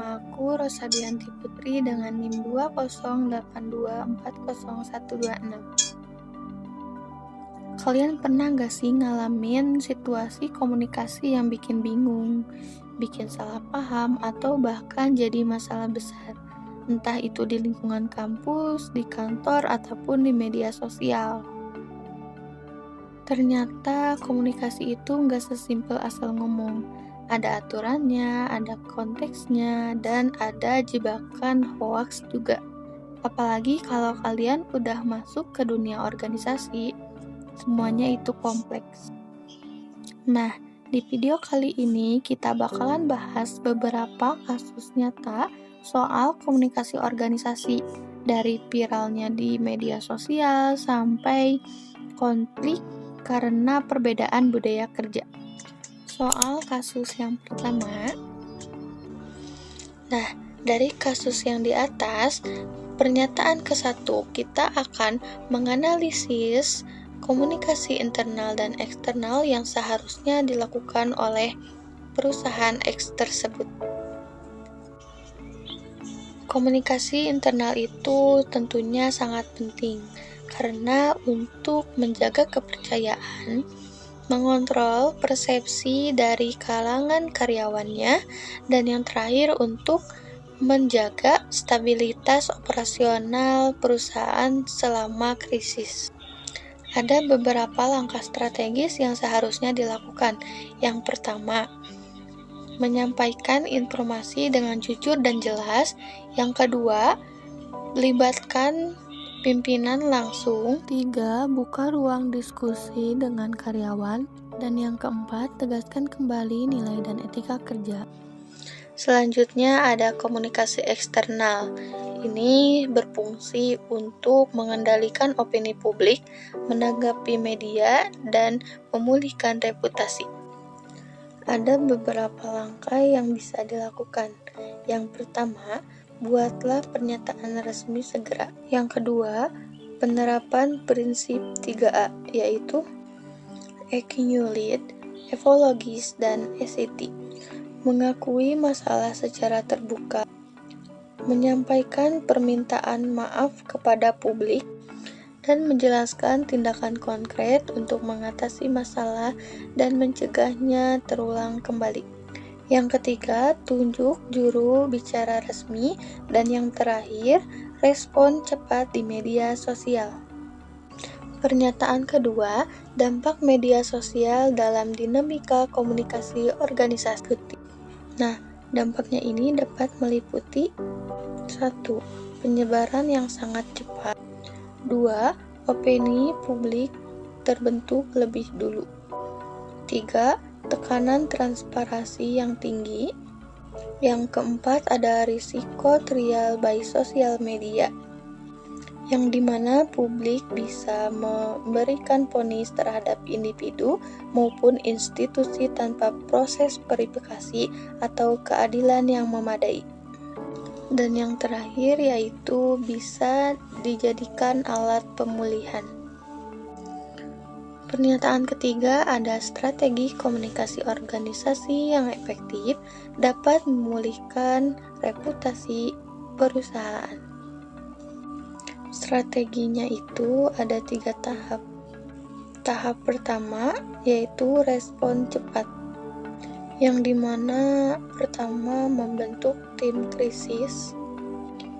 Nama aku Rosadianti Putri dengan NIM 208240126. Kalian pernah gak sih ngalamin situasi komunikasi yang bikin bingung, bikin salah paham, atau bahkan jadi masalah besar? Entah itu di lingkungan kampus, di kantor, ataupun di media sosial. Ternyata komunikasi itu gak sesimpel asal ngomong. Ada aturannya, ada konteksnya, dan ada jebakan hoaks juga. Apalagi kalau kalian udah masuk ke dunia organisasi, semuanya itu kompleks. Nah, di video kali ini kita bakalan bahas beberapa kasus nyata soal komunikasi organisasi, dari viralnya di media sosial sampai konflik karena perbedaan budaya kerja. Soal kasus yang pertama, dari kasus yang di atas, pernyataan ke-1 kita akan menganalisis komunikasi internal dan eksternal yang seharusnya dilakukan oleh perusahaan X tersebut. Komunikasi internal itu tentunya sangat penting karena untuk menjaga kepercayaan, mengontrol persepsi dari kalangan karyawannya, dan yang terakhir untuk menjaga stabilitas operasional perusahaan selama krisis. Ada beberapa langkah strategis yang seharusnya dilakukan. Yang pertama, menyampaikan informasi dengan jujur dan jelas. Yang kedua, libatkan pimpinan langsung. 3. Buka ruang diskusi dengan karyawan. Dan yang keempat, tegaskan kembali nilai dan etika kerja. Selanjutnya ada komunikasi eksternal. Ini berfungsi untuk mengendalikan opini publik, menanggapi media, dan memulihkan reputasi. Ada beberapa langkah yang bisa dilakukan. Yang pertama, buatlah pernyataan resmi segera. Yang kedua, penerapan prinsip 3A, yaitu acknowledge, apologize, dan accept. Mengakui masalah secara terbuka, menyampaikan permintaan maaf kepada publik, dan menjelaskan tindakan konkret untuk mengatasi masalah dan mencegahnya terulang kembali. Yang ketiga, tunjuk juru bicara resmi. Dan yang terakhir, respon cepat di media sosial. Pernyataan kedua, dampak media sosial dalam dinamika komunikasi organisasi. Nah, dampaknya ini dapat meliputi 1. Penyebaran yang sangat cepat. 2. Opini publik terbentuk lebih dulu. 3. Tekanan transparansi yang tinggi. Yang keempat, ada risiko trial by sosial media, yang dimana publik bisa memberikan vonis terhadap individu maupun institusi tanpa proses verifikasi atau keadilan yang memadai. Dan yang terakhir yaitu bisa dijadikan alat pemulihan. Pernyataan ketiga, ada strategi komunikasi organisasi yang efektif dapat memulihkan reputasi perusahaan. Strateginya itu ada 3 tahap. Tahap pertama yaitu respon cepat, yang dimana pertama membentuk tim krisis.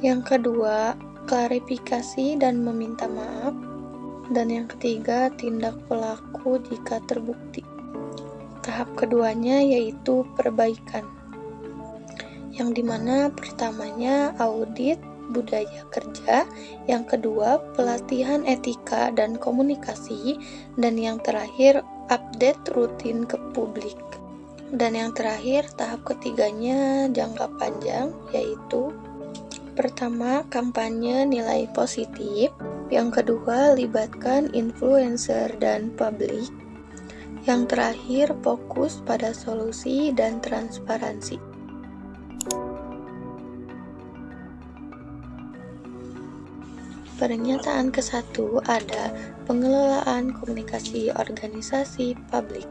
Yang kedua, klarifikasi dan meminta maaf. Dan yang ketiga, tindak pelaku jika terbukti. Tahap keduanya yaitu perbaikan, yang dimana pertamanya audit budaya kerja, yang kedua pelatihan etika dan komunikasi, dan yang terakhir update rutin ke publik. Dan yang terakhir tahap ketiganya jangka panjang, yaitu pertama kampanye nilai positif, yang kedua libatkan influencer dan publik, yang terakhir fokus pada solusi dan transparansi. Pernyataan ke-1 ada pengelolaan komunikasi organisasi publik.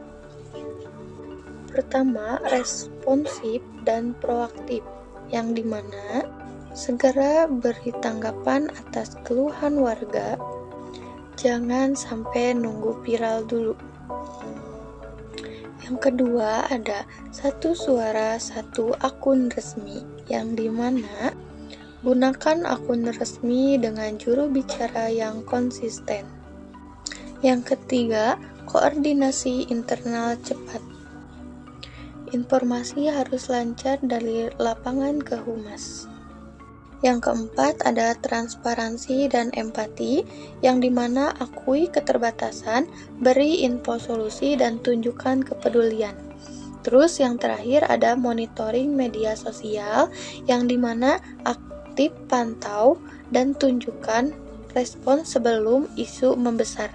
Pertama, responsif dan proaktif. yang dimana segera beri tanggapan atas keluhan warga, jangan sampai nunggu viral dulu. Yang kedua ada satu suara satu akun resmi, yang dimana gunakan akun resmi dengan juru bicara yang konsisten. Yang ketiga, koordinasi internal cepat. Informasi harus lancar dari lapangan ke humas. Yang keempat ada transparansi dan empati, yang dimana akui keterbatasan, beri info solusi, dan tunjukkan kepedulian. Terus yang terakhir ada monitoring media sosial, yang dimana aktif pantau dan tunjukkan respon sebelum isu membesar.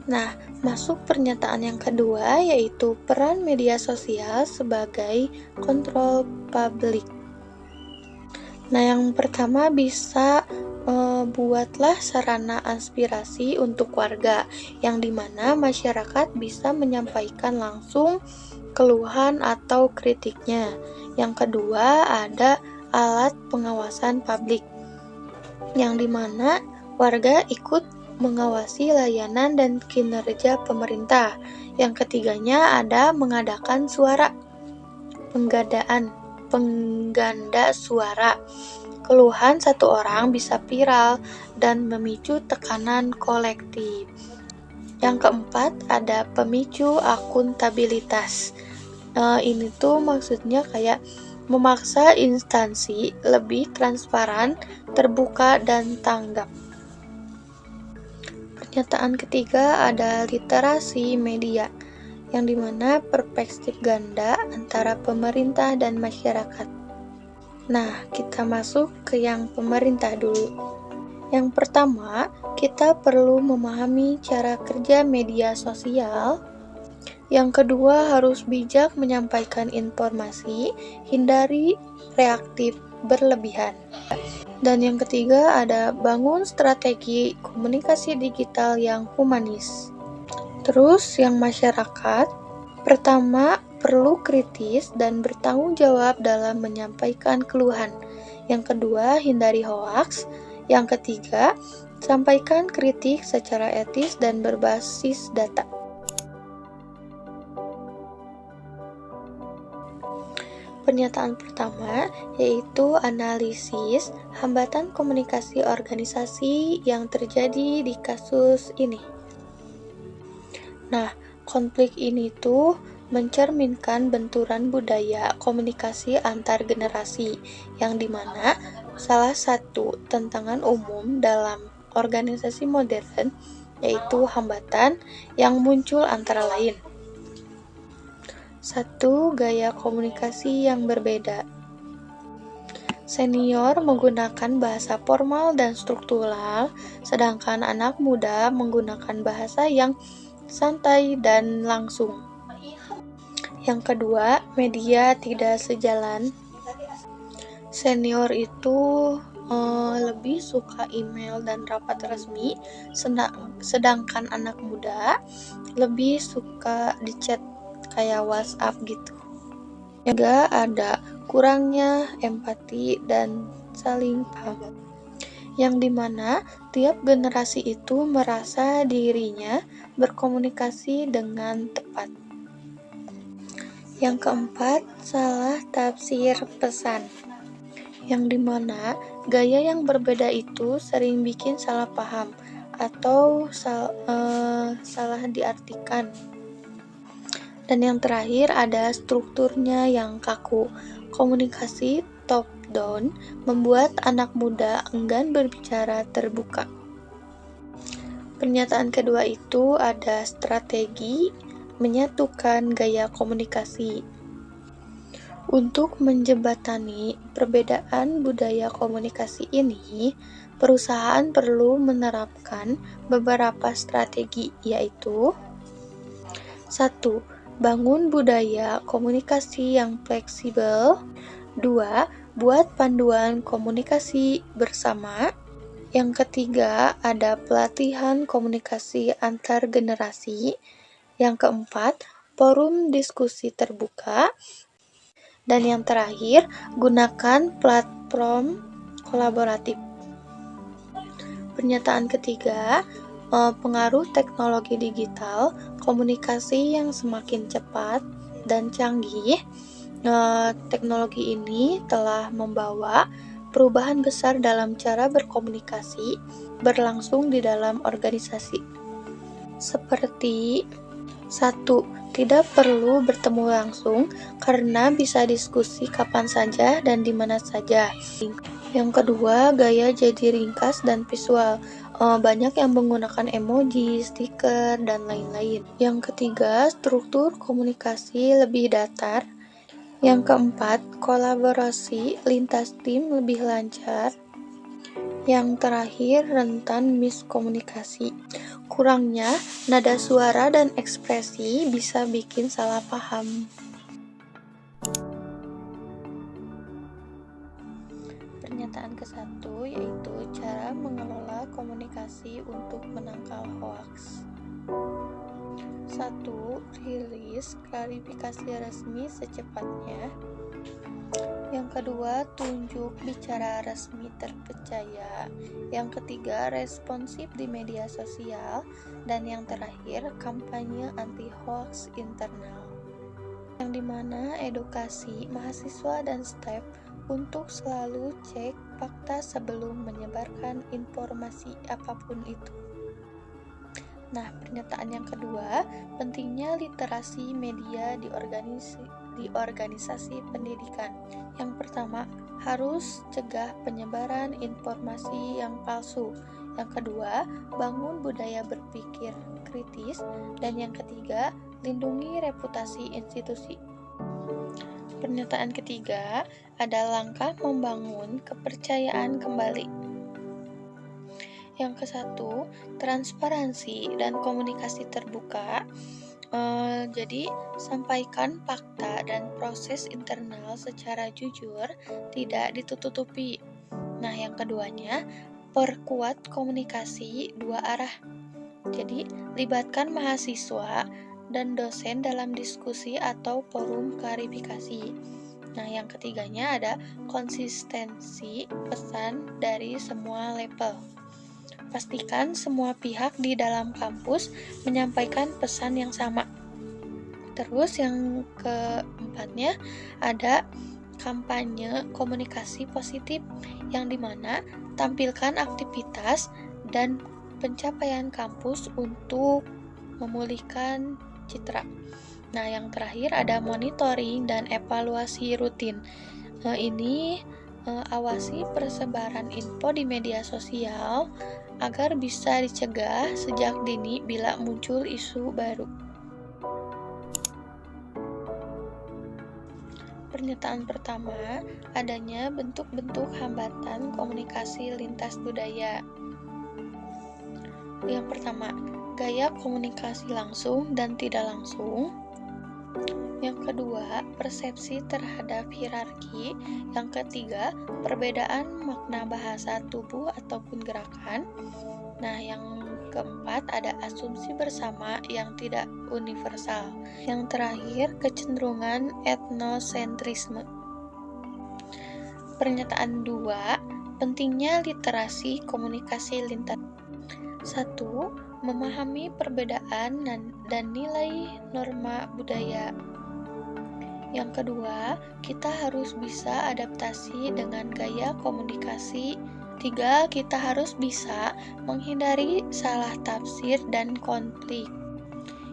Nah, masuk pernyataan yang kedua, yaitu peran media sosial sebagai kontrol publik. Nah, yang pertama bisa buatlah sarana aspirasi untuk warga, yang dimana masyarakat bisa menyampaikan langsung keluhan atau kritiknya. Yang kedua ada alat pengawasan publik, yang dimana warga ikut mengawasi layanan dan kinerja pemerintah. Yang ketiganya ada mengadakan suara, pengganda suara. Keluhan satu orang bisa viral dan memicu tekanan kolektif. Yang keempat ada pemicu akuntabilitas. Ini tuh maksudnya kayak memaksa instansi lebih transparan, terbuka, dan tanggap. Pernyataan ketiga ada literasi media, yang dimana perspektif ganda antara pemerintah dan masyarakat. Nah, kita masuk ke yang pemerintah dulu. Yang pertama, kita perlu memahami cara kerja media sosial. Yang kedua, harus bijak menyampaikan informasi, hindari reaktif berlebihan. Dan yang ketiga ada bangun strategi komunikasi digital yang humanis. Terus yang masyarakat, pertama perlu kritis dan bertanggung jawab dalam menyampaikan keluhan. Yang kedua, hindari hoaks. Yang ketiga, sampaikan kritik secara etis dan berbasis data. Pernyataan pertama yaitu analisis hambatan komunikasi organisasi yang terjadi di kasus ini. Nah, konflik ini tuh mencerminkan benturan budaya komunikasi antar generasi, yang dimana salah satu tantangan umum dalam organisasi modern yaitu hambatan yang muncul antara lain. 1. Gaya komunikasi yang berbeda. Senior menggunakan bahasa formal dan struktural, sedangkan anak muda menggunakan bahasa yang santai dan langsung. Yang kedua, media tidak sejalan. Senior itu lebih suka email dan rapat resmi, sedangkan anak muda lebih suka di chat kayak WhatsApp gitu. Juga ada kurangnya empati dan saling paham, yang dimana tiap generasi itu merasa dirinya berkomunikasi dengan tepat. Yang keempat, salah tafsir pesan, yang dimana gaya yang berbeda itu sering bikin salah paham atau salah diartikan. Dan yang terakhir ada strukturnya yang kaku. Komunikasi top down membuat anak muda enggan berbicara terbuka. Pernyataan kedua itu ada strategi menyatukan gaya komunikasi. Untuk menjembatani perbedaan budaya komunikasi ini, perusahaan perlu menerapkan beberapa strategi, yaitu 1. Bangun budaya komunikasi yang fleksibel. 2. Buat panduan komunikasi bersama. Yang ketiga, ada pelatihan komunikasi antar generasi. Yang keempat, forum diskusi terbuka. Dan yang terakhir, gunakan platform kolaboratif. Pernyataan ketiga, pengaruh teknologi digital, komunikasi yang semakin cepat dan canggih. Teknologi ini telah membawa perubahan besar dalam cara berkomunikasi berlangsung di dalam organisasi. Seperti 1. Tidak perlu bertemu langsung karena bisa diskusi kapan saja dan di mana saja. Yang kedua, gaya jadi ringkas dan visual. Banyak yang menggunakan emoji, stiker, dan lain-lain. Yang ketiga, struktur komunikasi lebih datar. Yang keempat, kolaborasi lintas tim lebih lancar. Yang terakhir, rentan miskomunikasi. Kurangnya, nada suara dan ekspresi bisa bikin salah paham. Pernyataan ke-1 yaitu cara mengelola komunikasi untuk menangkal hoaks. 1. Rilis klarifikasi resmi secepatnya. Yang kedua, tunjuk bicara resmi terpercaya. Yang ketiga, responsif di media sosial. Dan yang terakhir, kampanye anti-hoax internal. Yang dimana edukasi mahasiswa dan staf untuk selalu cek fakta sebelum menyebarkan informasi apapun itu. Nah, pernyataan yang kedua, pentingnya literasi media di organisasi pendidikan. Yang pertama, harus cegah penyebaran informasi yang palsu. Yang kedua, bangun budaya berpikir kritis. Dan yang ketiga, lindungi reputasi institusi. Pernyataan ketiga, ada langkah membangun kepercayaan kembali. Yang ke-1, transparansi dan komunikasi terbuka. Jadi, sampaikan fakta dan proses internal secara jujur, tidak ditutupi. Nah, yang keduanya, perkuat komunikasi dua arah. Jadi, libatkan mahasiswa dan dosen dalam diskusi atau forum klarifikasi. Nah, yang ketiganya ada konsistensi pesan dari semua level. Pastikan semua pihak di dalam kampus menyampaikan pesan yang sama. Terus yang keempatnya ada kampanye komunikasi positif, yang dimana tampilkan aktivitas dan pencapaian kampus untuk memulihkan citra. Nah, yang terakhir ada monitoring dan evaluasi rutin. Ini awasi persebaran info di media sosial agar bisa dicegah sejak dini bila muncul isu baru. Pernyataan pertama, adanya bentuk-bentuk hambatan komunikasi lintas budaya. Yang pertama, gaya komunikasi langsung dan tidak langsung. Yang kedua, persepsi terhadap hierarki. Yang ketiga, perbedaan makna bahasa tubuh ataupun gerakan. Nah, yang keempat ada asumsi bersama yang tidak universal. Yang terakhir, kecenderungan etnosentrisme. Pernyataan 2, pentingnya literasi komunikasi lintas. 1. Memahami perbedaan dan nilai norma budaya. Yang kedua, kita harus bisa adaptasi dengan gaya komunikasi. 3. Kita harus bisa menghindari salah tafsir dan konflik.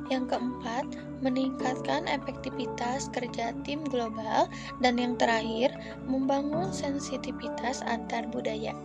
Yang keempat, meningkatkan efektivitas kerja tim global. Dan yang terakhir, membangun sensitivitas antar budaya.